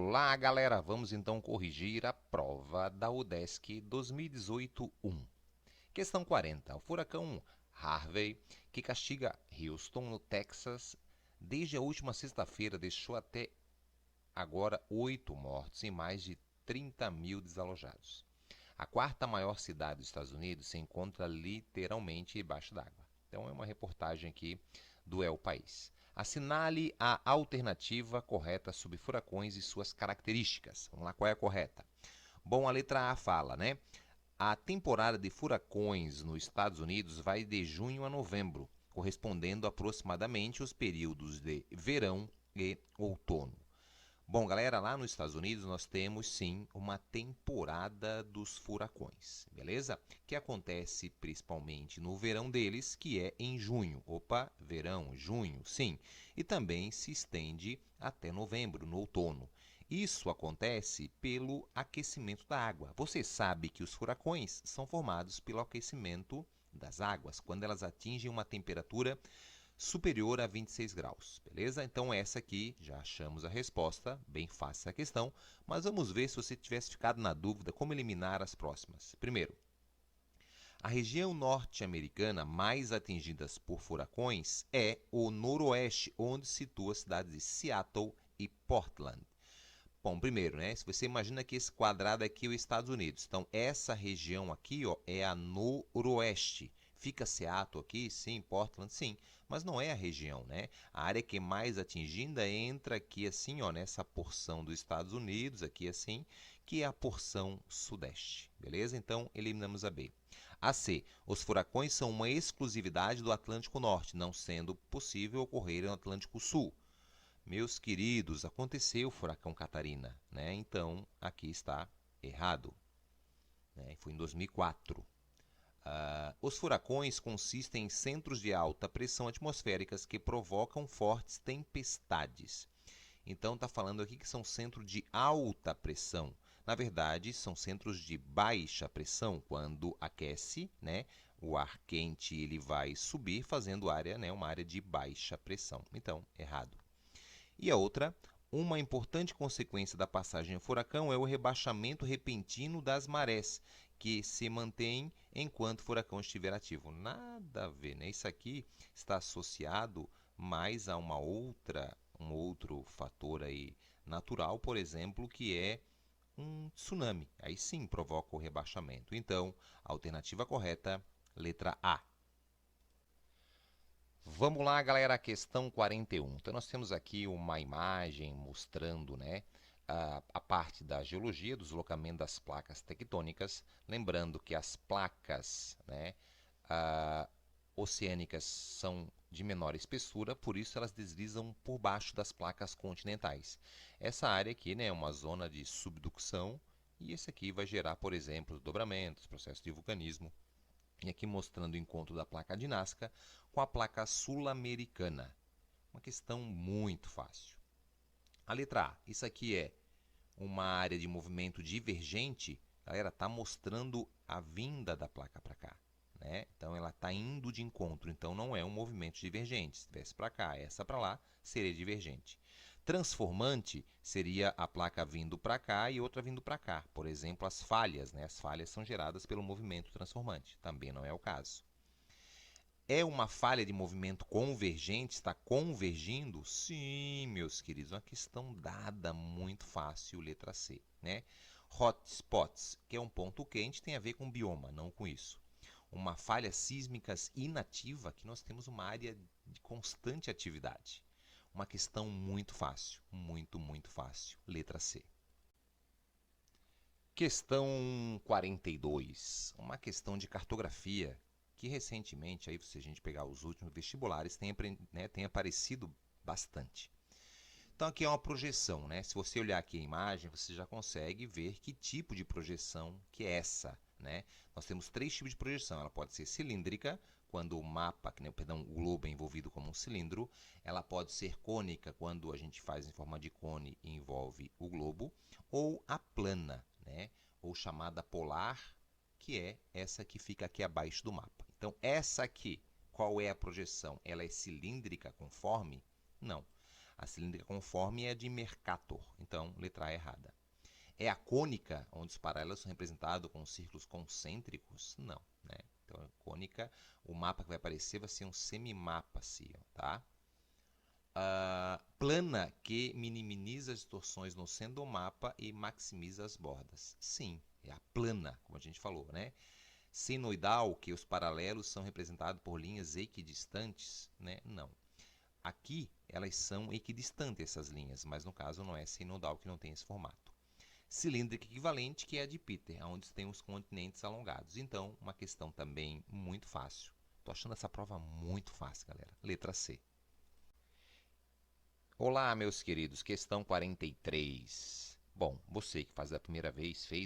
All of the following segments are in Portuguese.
Olá, galera! Vamos então corrigir a prova da UDESC 2018-1. Questão 40. O furacão Harvey, que castiga Houston, no Texas, desde a última sexta-feira, deixou até agora 8 mortos e mais de 30 mil desalojados. A quarta maior cidade dos Estados Unidos se encontra literalmente debaixo d'água. Então é uma reportagem aqui do El País. Assinale a alternativa correta sobre furacões e suas características. Vamos lá, qual é a correta? Bom, a letra A fala, né? A temporada de furacões nos Estados Unidos vai de junho a novembro, correspondendo aproximadamente aos períodos de verão e outono. Bom, galera, lá nos Estados Unidos nós temos sim uma temporada dos furacões, beleza? Que acontece principalmente no verão deles, que é em junho. Opa, verão, junho, sim. E também se estende até novembro, no outono. Isso acontece pelo aquecimento da água. Você sabe que os furacões são formados pelo aquecimento das águas, quando elas atingem uma temperatura superior a 26 graus, beleza? Então essa aqui, já achamos a resposta, bem fácil a questão, mas vamos ver se você tivesse ficado na dúvida como eliminar as próximas. Primeiro, a região norte-americana mais atingida por furacões é o noroeste, onde se situa as cidades de Seattle e Portland. Bom, primeiro, né? Se você imagina que esse quadrado aqui é os Estados Unidos, então essa região aqui, ó, é a noroeste. Fica Seattle aqui, sim, Portland, sim, mas não é a região, né? A área que é mais atingida entra aqui assim, ó, nessa porção dos Estados Unidos, aqui assim, que é a porção sudeste, beleza? Então, eliminamos a B. A C. Os furacões são uma exclusividade do Atlântico Norte, não sendo possível ocorrer no Atlântico Sul. Meus queridos, aconteceu o furacão Catarina, né? Então, aqui está errado, né? Foi em 2004. Os furacões consistem em centros de alta pressão atmosféricas que provocam fortes tempestades. Então, está falando aqui que são centros de alta pressão. Na verdade, são centros de baixa pressão. Quando aquece, né, o ar quente ele vai subir, fazendo área, né, uma área de baixa pressão. Então, errado. E a outra, uma importante consequência da passagem do furacão é o rebaixamento repentino das marés, que se mantém enquanto o furacão estiver ativo. Nada a ver, né? Isso aqui está associado mais a um outro fator aí natural, por exemplo, que é um tsunami. Aí sim provoca o rebaixamento. Então, a alternativa correta, letra A. Vamos lá, galera, a questão 41. Então, nós temos aqui uma imagem mostrando, né, a parte da geologia, do deslocamento das placas tectônicas. Lembrando que as placas, né, oceânicas são de menor espessura, por isso elas deslizam por baixo das placas continentais. Essa área aqui, né, é uma zona de subducção e esse aqui vai gerar, por exemplo, dobramentos, processos de vulcanismo. E aqui mostrando o encontro da placa de Nazca com a placa sul-americana. Uma questão muito fácil. A letra A. Isso aqui é uma área de movimento divergente. Galera, está mostrando a vinda da placa para cá, né? Então ela está indo de encontro. Então não é um movimento divergente. Se tivesse para cá, essa para lá, seria divergente. Transformante seria a placa vindo para cá e outra vindo para cá. Por exemplo, as falhas, né? As falhas são geradas pelo movimento transformante. Também não é o caso. É uma falha de movimento convergente? Está convergindo? Sim, meus queridos. Uma questão dada muito fácil, letra C, né? Hotspots, que é um ponto quente, tem a ver com bioma, não com isso. Uma falha sísmica inativa, que nós temos uma área de constante atividade. Uma questão muito fácil, muito fácil. Letra C. Questão 42. Uma questão de cartografia que recentemente, aí, se a gente pegar os últimos vestibulares, tem aparecido bastante. Então aqui é uma projeção, né? Se você olhar aqui a imagem, você já consegue ver que tipo de projeção que é essa, né? Nós temos três tipos de projeção. Ela pode ser cilíndrica, quando o mapa, o globo é envolvido como um cilindro. Ela pode ser cônica, quando a gente faz em forma de cone e envolve o globo. Ou a plana, né? Ou chamada polar, que é essa que fica aqui abaixo do mapa. Então essa aqui, qual é a projeção? Ela é cilíndrica conforme? Não. A cilíndrica conforme é de Mercator. Então, letra A errada. É a cônica, onde os paralelos são representados com círculos concêntricos? Não, né? Então, a cônica, o mapa que vai aparecer vai ser um semimapa, assim, tá? Plana, que minimiza as distorções no centro do mapa e maximiza as bordas. Sim, é a plana, como a gente falou, né? Senoidal, que os paralelos são representados por linhas equidistantes, né? Não. Aqui, elas são equidistantes, essas linhas, mas no caso não é senoidal, que não tem esse formato. Cilíndrica equivalente, que é a de Peter, onde tem os continentes alongados. Então, uma questão também muito fácil. Estou achando essa prova muito fácil, galera. Letra C. Olá, meus queridos, questão 43. Bom, você que fez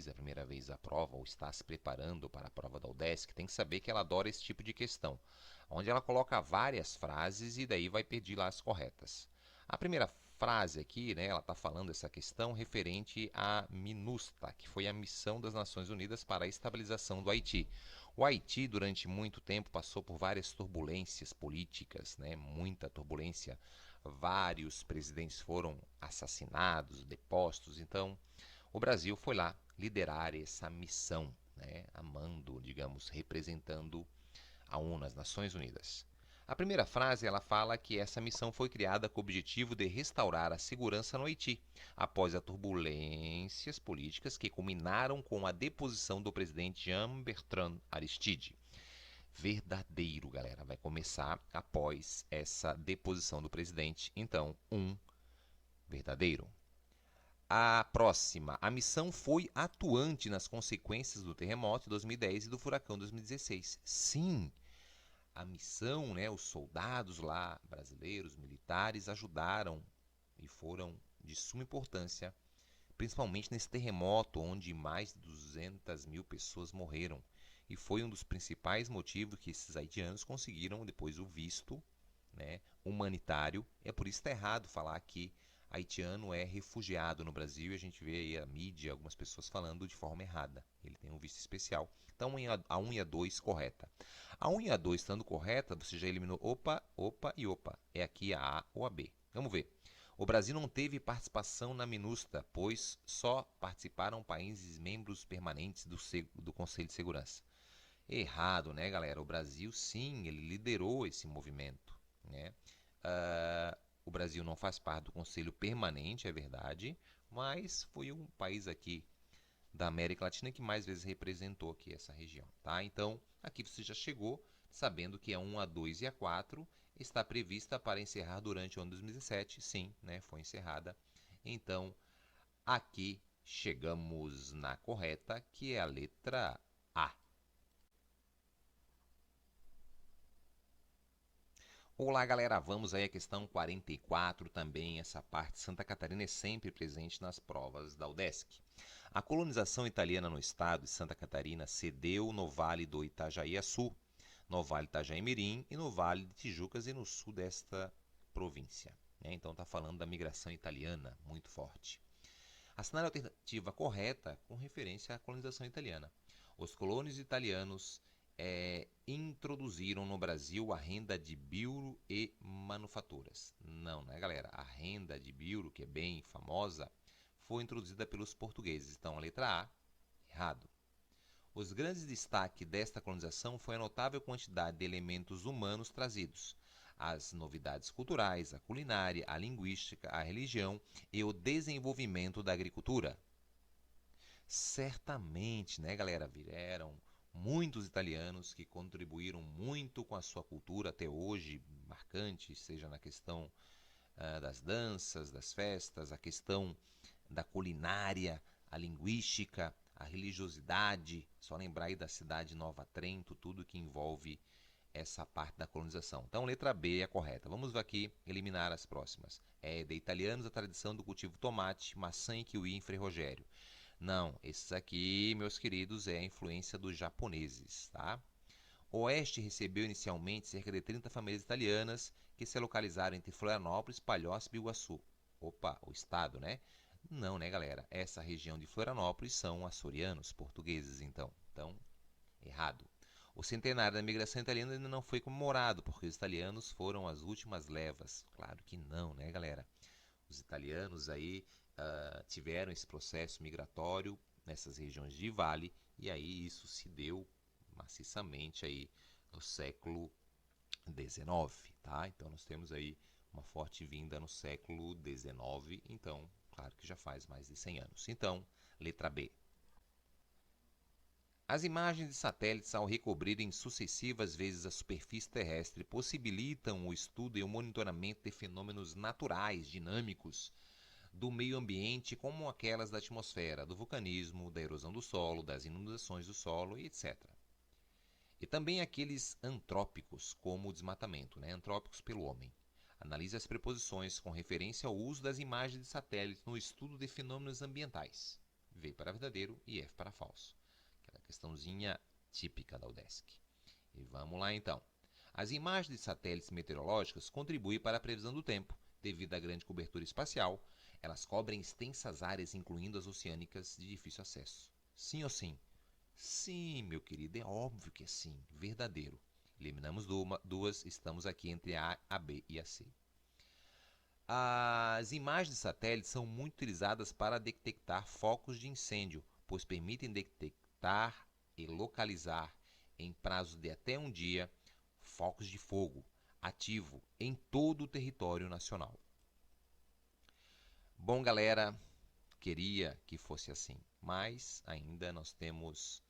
a primeira vez a prova ou está se preparando para a prova da UDESC, tem que saber que ela adora esse tipo de questão, onde ela coloca várias frases e daí vai pedir lá as corretas. A primeira frase aqui, né, ela está falando essa questão referente à MINUSTAH, que foi a missão das Nações Unidas para a estabilização do Haiti. O Haiti, durante muito tempo, passou por várias turbulências políticas, né, muita turbulência. Vários presidentes foram assassinados, depostos. Então, o Brasil foi lá liderar essa missão, né, amando, digamos, representando a ONU, as Nações Unidas. A primeira frase ela fala que essa missão foi criada com o objetivo de restaurar a segurança no Haiti, após as turbulências políticas que culminaram com a deposição do presidente Jean-Bertrand Aristide. Verdadeiro, galera. Vai começar após essa deposição do presidente. Então, verdadeiro. A próxima. A missão foi atuante nas consequências do terremoto de 2010 e do furacão 2016. Sim, a missão, né, os soldados lá, brasileiros, militares, ajudaram e foram de suma importância, principalmente nesse terremoto, onde mais de 200 mil pessoas morreram. E foi um dos principais motivos que esses haitianos conseguiram depois o visto, né, humanitário. É por isso que está errado falar que haitiano é refugiado no Brasil e a gente vê aí a mídia, algumas pessoas falando de forma errada. Ele tem um visto especial. Então a 1 e a 2 correta. A 1 e a 2 estando correta, você já eliminou opa, opa e opa. É aqui a A ou a B. Vamos ver. O Brasil não teve participação na MINUSTAH, pois só participaram países membros permanentes do Conselho de Segurança. Errado, né, galera? O Brasil, sim, ele liderou esse movimento, né? O Brasil não faz parte do Conselho Permanente, é verdade, mas foi um país aqui da América Latina que mais vezes representou aqui essa região, tá? Então, aqui você já chegou sabendo que a 1, a 2 e a 4 está prevista para encerrar durante o ano 2017. Sim, né, foi encerrada. Então, aqui chegamos na correta, que é a letra A. Olá, galera, vamos aí à questão 44 também. Essa parte, Santa Catarina é sempre presente nas provas da UDESC. A colonização italiana no estado de Santa Catarina se deu no Vale do Itajaí-Açu, no Vale Itajaí-Mirim e no Vale de Tijucas e no sul desta província. Então está falando da migração italiana muito forte. Assinale a alternativa correta com referência à colonização italiana. Os colonos italianos introduziram no Brasil a renda de biuro e manufaturas. Não, né, galera? A renda de biuro, que é bem famosa, foi introduzida pelos portugueses. Então, a letra A, errado. Os grandes destaques desta colonização foi a notável quantidade de elementos humanos trazidos, as novidades culturais, a culinária, a linguística, a religião e o desenvolvimento da agricultura. Certamente, né, galera, vieram muitos italianos que contribuíram muito com a sua cultura até hoje, marcante, seja na questão das danças, das festas, a questão da culinária, a linguística, a religiosidade, só lembrar aí da cidade de Nova Trento, tudo que envolve essa parte da colonização. Então, letra B é a correta. Vamos aqui eliminar as próximas. É de italianos a tradição do cultivo tomate, maçã e kiwi em Frei Rogério. Não, esses aqui, meus queridos, é a influência dos japoneses, tá? O Oeste recebeu inicialmente cerca de 30 famílias italianas que se localizaram entre Florianópolis, Palhoça e Biguaçu. Opa, o estado, né? Não, né, galera? Essa região de Florianópolis são açorianos, portugueses, então. Então, errado. O centenário da migração italiana ainda não foi comemorado, porque os italianos foram as últimas levas. Claro que não, né, galera? Os italianos aí tiveram esse processo migratório nessas regiões de vale, e aí isso se deu maciçamente aí no século XIX, tá? Então nós temos aí uma forte vinda no século XIX, então, claro que já faz mais de 100 anos. Então, letra B. As imagens de satélites, ao recobrirem sucessivas vezes a superfície terrestre, possibilitam o estudo e o monitoramento de fenômenos naturais, dinâmicos, do meio ambiente, como aquelas da atmosfera, do vulcanismo, da erosão do solo, das inundações do solo e etc. E também aqueles antrópicos, como o desmatamento, né? Antrópicos pelo homem. Analise as preposições com referência ao uso das imagens de satélite no estudo de fenômenos ambientais. V para verdadeiro e F para falso. Aquela questãozinha típica da UDESC. E vamos lá então. As imagens de satélites meteorológicos contribuem para a previsão do tempo, devido à grande cobertura espacial. Elas cobrem extensas áreas, incluindo as oceânicas, de difícil acesso. Sim ou sim? Sim, meu querido, é óbvio que é sim. Verdadeiro. Eliminamos duas, estamos aqui entre a B e a C. As imagens de satélite são muito utilizadas para detectar focos de incêndio, pois permitem detectar e localizar, em prazo de até um dia, focos de fogo ativo em todo o território nacional. Bom, galera, queria que fosse assim, mas ainda nós temos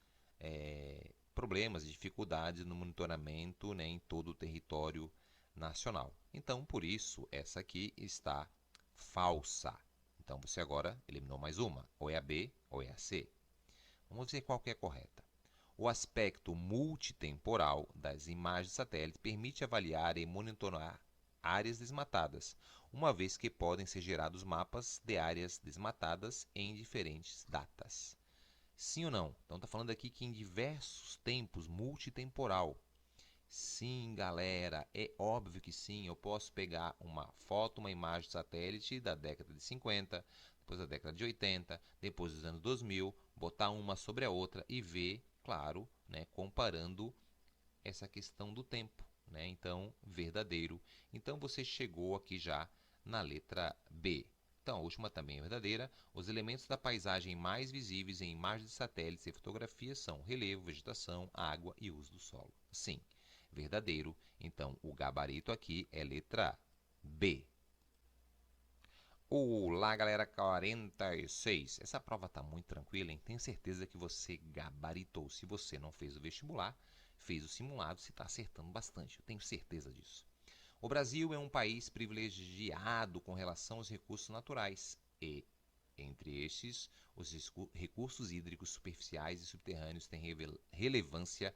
problemas e dificuldades no monitoramento, né, em todo o território nacional. Então, por isso, essa aqui está falsa. Então, você agora eliminou mais uma. Ou é a B ou é a C. Vamos ver qual que é a correta. O aspecto multitemporal das imagens de satélite permite avaliar e monitorar áreas desmatadas, uma vez que podem ser gerados mapas de áreas desmatadas em diferentes datas. Sim ou não? Então está falando aqui que em diversos tempos, multitemporal. Sim, galera, é óbvio que sim. Eu posso pegar uma foto, uma imagem de satélite da década de 50, depois da década de 80, depois dos anos 2000, botar uma sobre a outra e ver, claro, né, comparando essa questão do tempo, né? Então, verdadeiro. Então, você chegou aqui já na letra B. Então, a última também é verdadeira. Os elementos da paisagem mais visíveis em imagens de satélites e fotografias são relevo, vegetação, água e uso do solo. Sim, verdadeiro. Então, o gabarito aqui é letra B. Olá, galera, 46. Essa prova está muito tranquila, hein? Tenho certeza que você gabaritou. Se você não fez o vestibular, fez o simulado, você está acertando bastante. Eu tenho certeza disso. O Brasil é um país privilegiado com relação aos recursos naturais e, entre estes, os recursos hídricos superficiais e subterrâneos têm relevância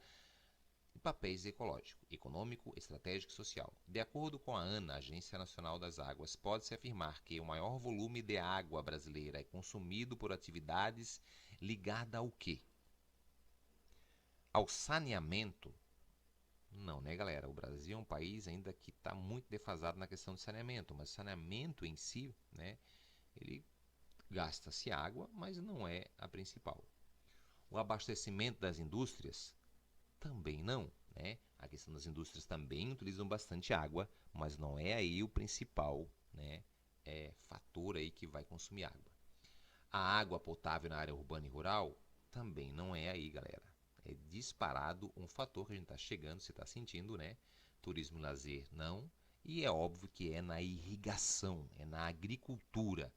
e papéis ecológico, econômico, estratégico e social. De acordo com a ANA, Agência Nacional das Águas, pode-se afirmar que o maior volume de água brasileira é consumido por atividades ligadas ao quê? Ao saneamento? Não, né, galera? O Brasil é um país ainda que está muito defasado na questão de saneamento, mas saneamento em si, né, ele gasta-se água, mas não é a principal. O abastecimento das indústrias? Também não, né? A questão das indústrias também utilizam bastante água, mas não é aí o principal, né, fator aí que vai consumir água. A água potável na área urbana e rural também não é aí, galera. É disparado um fator que a gente está chegando, você está sentindo, né? Turismo e lazer, não. E é óbvio que é na irrigação, é na agricultura.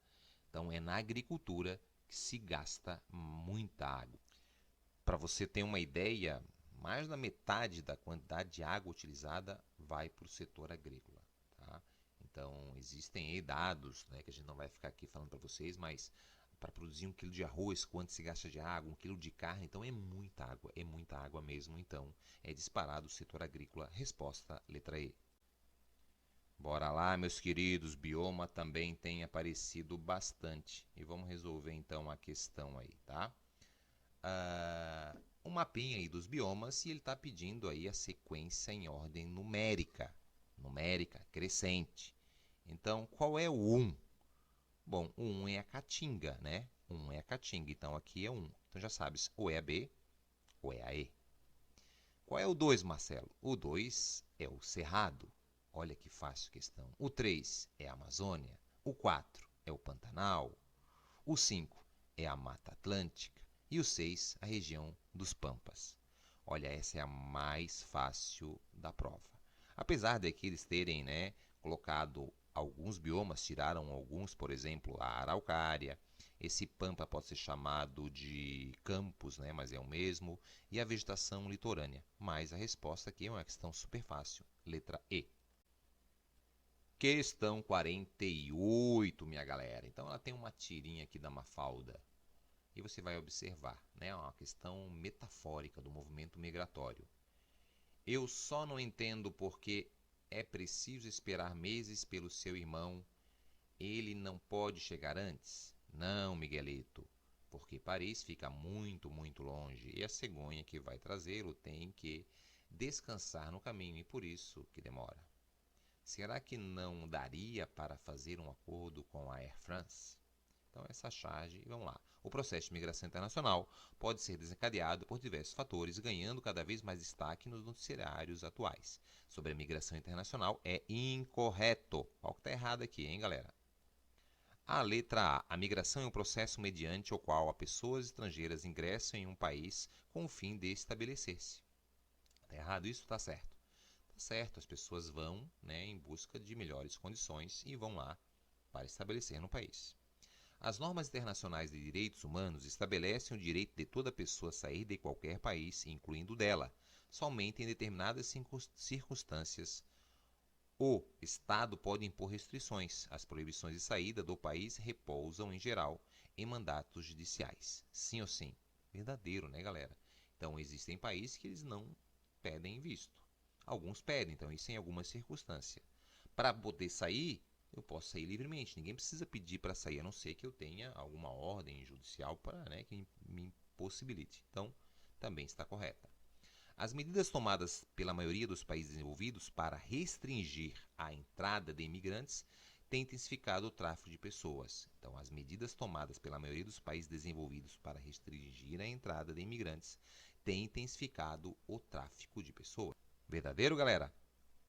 Então, é na agricultura que se gasta muita água. Para você ter uma ideia, mais da metade da quantidade de água utilizada vai para o setor agrícola. Tá? Então, existem aí dados, né, que a gente não vai ficar aqui falando para vocês, mas para produzir 1 quilo de arroz, quanto se gasta de água, 1 quilo de carne, então é muita água mesmo, então é disparado o setor agrícola. Resposta, letra E. Bora lá, meus queridos, bioma também tem aparecido bastante. E vamos resolver então a questão aí, tá? Um mapinha aí dos biomas e ele está pedindo aí a sequência em ordem numérica, crescente. Então, qual é o 1? Bom, o 1 é a Caatinga, né? 1 é a Caatinga, então aqui é 1. Então já sabes, ou é a B ou é a E. Qual é o 2, Marcelo? O 2 é o Cerrado. Olha que fácil questão. O 3 é a Amazônia. O 4 é o Pantanal. O 5 é a Mata Atlântica. E o 6, a região dos Pampas. Olha, essa é a mais fácil da prova. Apesar de que eles terem, colocado alguns biomas, tiraram alguns, por exemplo, a araucária. Esse pampa pode ser chamado de campos, mas é o mesmo. E a vegetação litorânea. Mas a resposta aqui é uma questão super fácil. Letra E. Questão 48, minha galera. Então ela tem uma tirinha aqui da Mafalda. E você vai observar, uma questão metafórica do movimento migratório. Eu só não entendo porque é preciso esperar meses pelo seu irmão. Ele não pode chegar antes? Não, Miguelito, porque Paris fica muito, muito longe e a cegonha que vai trazê-lo tem que descansar no caminho e por isso que demora. Será que não daria para fazer um acordo com a Air France? Então essa charge, vamos lá. O processo de migração internacional pode ser desencadeado por diversos fatores, ganhando cada vez mais destaque nos noticiários atuais. Sobre a migração internacional é incorreto. Olha o que está errado aqui, hein, galera? A letra A. A migração é um processo mediante o qual as pessoas estrangeiras ingressam em um país com o fim de estabelecer-se. Está errado isso? Está certo. Está certo, as pessoas vão em busca de melhores condições e vão lá para estabelecer no país. As normas internacionais de direitos humanos estabelecem o direito de toda pessoa sair de qualquer país, incluindo dela, somente em determinadas circunstâncias. O Estado pode impor restrições. As proibições de saída do país repousam, em geral, em mandatos judiciais. Sim ou sim? Verdadeiro, né, galera? Então, existem países que eles não pedem visto. Alguns pedem, então isso em algumas circunstâncias. Para poder sair, eu posso sair livremente. Ninguém precisa pedir para sair, a não ser que eu tenha alguma ordem judicial para que me impossibilite. Então, também está correta. As medidas tomadas pela maioria dos países desenvolvidos para restringir a entrada de imigrantes têm intensificado o tráfico de pessoas. Então, as medidas tomadas pela maioria dos países desenvolvidos para restringir a entrada de imigrantes têm intensificado o tráfico de pessoas. Verdadeiro, galera?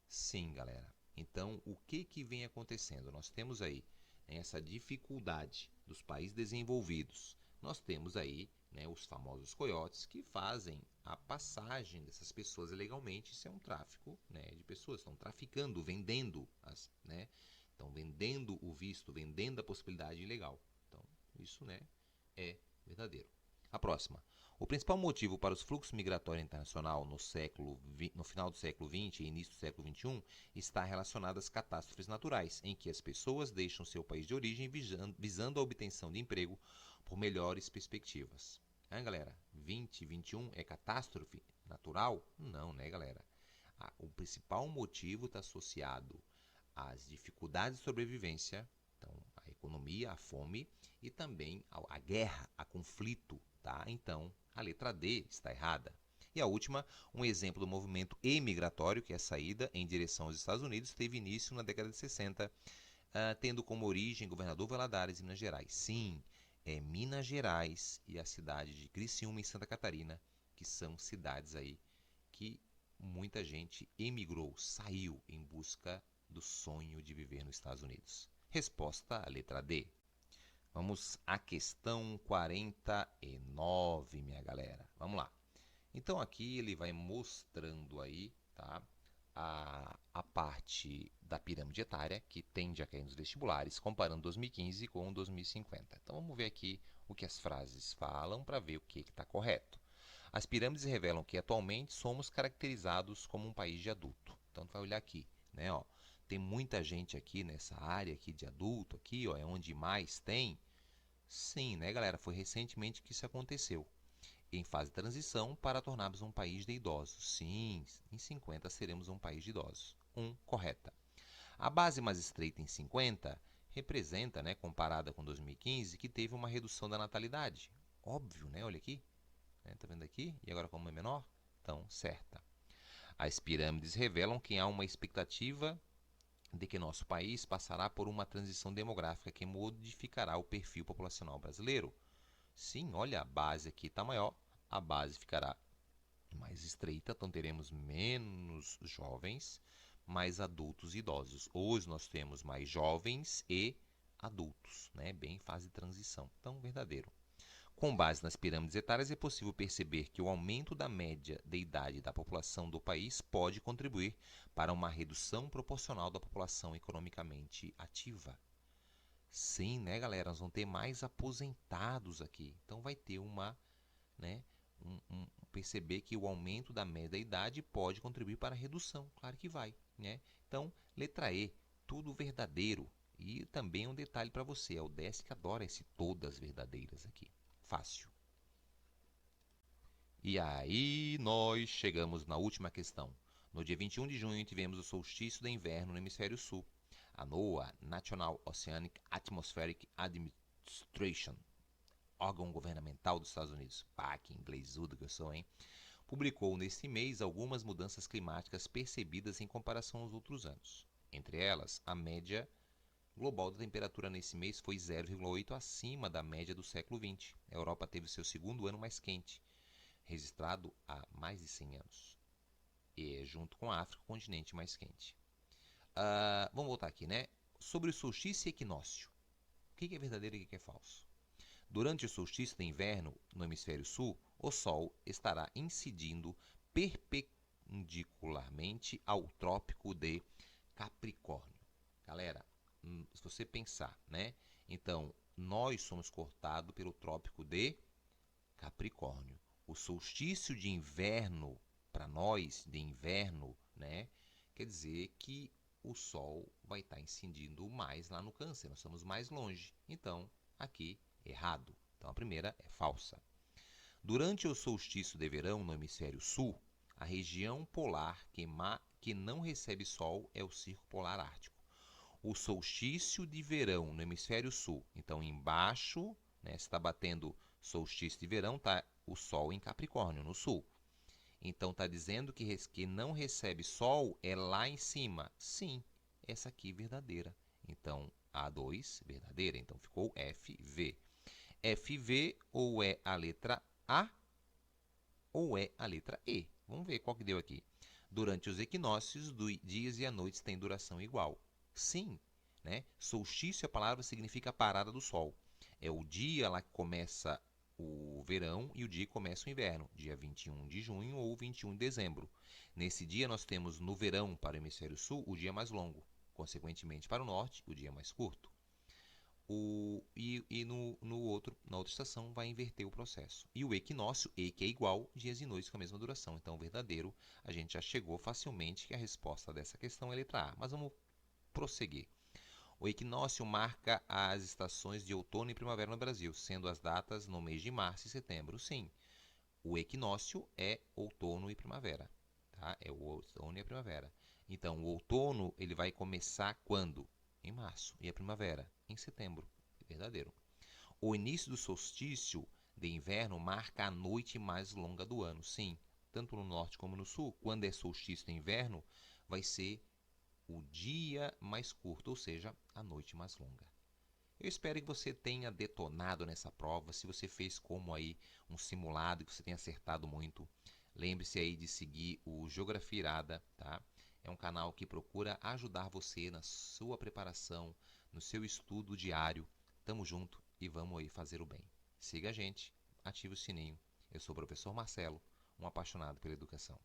Sim, galera. Então, o que vem acontecendo? Nós temos aí essa dificuldade dos países desenvolvidos. Nós temos aí os famosos coiotes que fazem a passagem dessas pessoas ilegalmente. Isso é um tráfico de pessoas. Estão traficando, vendendo, estão vendendo o visto, vendendo a possibilidade ilegal. Então, isso é verdadeiro. A próxima. O principal motivo para os fluxos migratórios internacionais no final do século XX e início do século XXI está relacionado às catástrofes naturais, em que as pessoas deixam seu país de origem visando a obtenção de emprego por melhores perspectivas. Galera, 2021 é catástrofe natural? Não, galera? O principal motivo está associado às dificuldades de sobrevivência, então a economia, a fome e também a guerra, a conflito, tá? Então, a letra D está errada. E a última, um exemplo do movimento emigratório, que é a saída em direção aos Estados Unidos, teve início na década de 60, tendo como origem Governador Valadares e Minas Gerais. Sim, é Minas Gerais e a cidade de Criciúma, em Santa Catarina, que são cidades aí que muita gente emigrou, saiu em busca do sonho de viver nos Estados Unidos. Resposta, a letra D. Vamos à questão 49, minha galera. Vamos lá. Então aqui ele vai mostrando aí, tá, a parte da pirâmide etária que tende a cair nos vestibulares, comparando 2015 com 2050. Então vamos ver aqui o que as frases falam para ver o que está correto. As pirâmides revelam que atualmente somos caracterizados como um país de adulto. Então tu vai olhar aqui, ó. Tem muita gente aqui nessa área aqui de adulto, aqui, ó, é onde mais tem. Sim, galera? Foi recentemente que isso aconteceu. Em fase de transição para tornarmos um país de idosos. Sim, em 50 seremos um país de idosos. Correta. A base mais estreita em 50 representa, comparada com 2015, que teve uma redução da natalidade. Óbvio, Olha aqui. Tá vendo aqui? E agora como é menor? Então, certa. As pirâmides revelam que há uma expectativa de que nosso país passará por uma transição demográfica que modificará o perfil populacional brasileiro. Sim, olha, a base aqui está maior, a base ficará mais mais estreita, então teremos menos jovens, mais adultos e idosos. Hoje nós temos mais jovens e adultos, né? Bem em fase de transição. Então, verdadeiro. Com base nas pirâmides etárias, é possível perceber que o aumento da média de idade da população do país pode contribuir para uma redução proporcional da população economicamente ativa. Sim, né, galera? Nós vamos ter mais aposentados aqui. Então vai ter né, perceber que o aumento da média da idade pode contribuir para a redução. Claro que vai, né? Então, letra E, tudo verdadeiro. E também um detalhe para você, é o Udesc adora esse todas verdadeiras aqui. Fácil. E aí nós chegamos na última questão. No dia 21 de junho tivemos o solstício de inverno no hemisfério sul. A NOAA, National Oceanic Atmospheric Administration, órgão governamental dos Estados Unidos, pá, que inglesudo que eu sou, hein? Publicou neste mês algumas mudanças climáticas percebidas em comparação aos outros anos. Entre elas, a média global da temperatura nesse mês foi 0,8 acima da média do século XX. A Europa teve seu segundo ano mais quente, registrado há mais de 100 anos. E junto com a África, o continente mais quente. Vamos voltar aqui, né? Sobre o solstício e equinócio. O que é verdadeiro e o que é falso? Durante o solstício de inverno, no hemisfério sul, o Sol estará incidindo perpendicularmente ao Trópico de Capricórnio. Galera, se você pensar, né? Então, nós somos cortados pelo Trópico de Capricórnio. O solstício de inverno, para nós, de inverno, né? Quer dizer que o Sol vai estar incidindo mais lá no Câncer. Nós estamos mais longe. Então, aqui, errado. Então, a primeira é falsa. Durante o solstício de verão no hemisfério sul, a região polar que não recebe sol é o Círculo Polar Ártico. O solstício de verão no hemisfério sul, então embaixo, né, está batendo solstício de verão, tá o Sol em Capricórnio, no sul. Então está dizendo que não recebe sol é lá em cima. Sim, essa aqui é verdadeira. Então, A2, verdadeira. Então ficou FV. FV ou é a letra A ou é a letra E. Vamos ver qual que deu aqui. Durante os equinócios, dias e noites têm duração igual. Sim, né? Solstício, a palavra significa parada do sol. É o dia lá que começa o verão e o dia que começa o inverno, dia 21 de junho ou 21 de dezembro. Nesse dia nós temos no verão para o hemisfério sul o dia mais longo, consequentemente para o norte o dia mais curto. Na outra estação vai inverter o processo. E o equinócio, E que é igual, dias e noites com a mesma duração. Então, o verdadeiro, a gente já chegou facilmente que a resposta dessa questão é a letra A. Mas vamos prosseguir. O equinócio marca as estações de outono e primavera no Brasil, sendo as datas no mês de março e setembro. Sim, o equinócio é outono e primavera. Tá? É o outono e a primavera. Então, o outono ele vai começar quando? Em março. E a primavera? Em setembro. Verdadeiro. O início do solstício de inverno marca a noite mais longa do ano. Sim, tanto no norte como no sul, quando é solstício de inverno, vai ser o dia mais curto, ou seja, a noite mais longa. Eu espero que você tenha detonado nessa prova. Se você fez como aí um simulado, que você tenha acertado muito, lembre-se aí de seguir o Geografia Irada, tá? É um canal que procura ajudar você na sua preparação, no seu estudo diário. Tamo junto e vamos aí fazer o bem. Siga a gente, ative o sininho. Eu sou o professor Marcelo, um apaixonado pela educação.